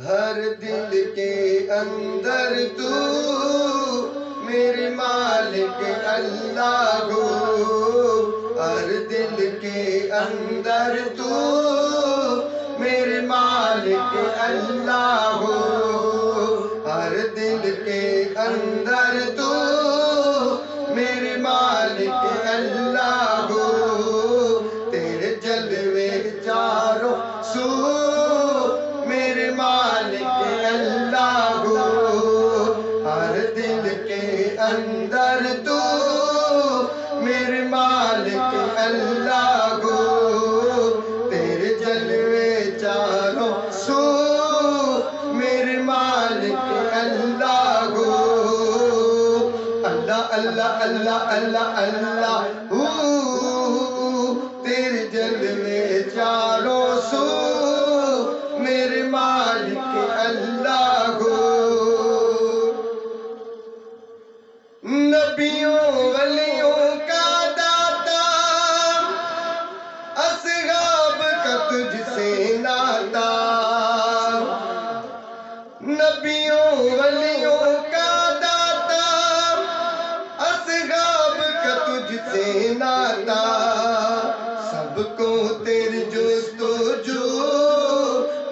ہر دل کے اندر تو میرے مالک اللہ ہو، ہر دل کے اندر تو میرے مالک اللہ ہو، ہر دل کے اندر تو میرے مالک اللہ ہو، تیرے جلوے چاروں سو میرے مالک اللہ ہو، ہر دل کے اندر تو میرے مالک اللہ ہو، تیرے جلوے چاروں سو میرے مالک اللہ ہو، اللہ اللہ اللہ اللہ اللہ تیرے جلوے چاروں سو میرے مالک اللہ ہو، نبیوں ولیوں کا داتا اصحاب کا تجھ سے ناتا، نبیوں ولیوں کا داتا اصحاب کا تجھ سے ناتا، سب کو تیری جستجو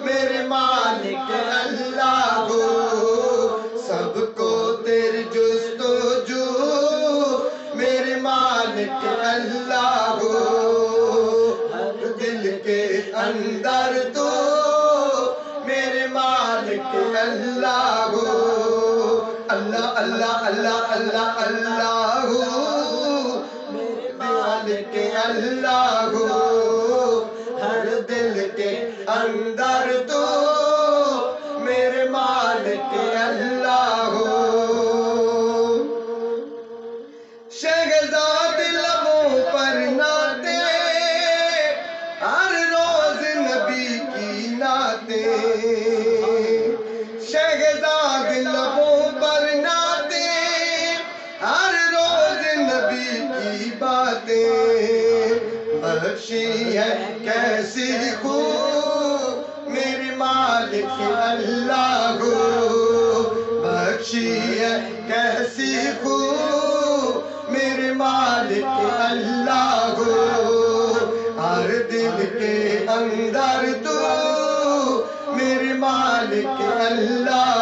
میرے مالک اللہ ہو، سب کو تیری جستجو میرے مالک اللہ ہو، ہر دل کے اندر تو میرے مالک اللہ ہو، اللہ اللہ اللہ اللہ اللہ ہو، میرے مالک اللہ ہو، ہر دل کے اندر تو میرے مالک اللہ ہو، شہزاد لبوں پر ناتے ہر روز نبی کی ناتے، شہزاد لبوں پر ناتے ہر روز نبی کی باتیں، بخشی ہے کیسی خو میرے مالک اللہ ہو، بخشی ہے کیسی خو میرے مالک اللہ ہو، ہر دل کے اندر تو میرے مالک اللہ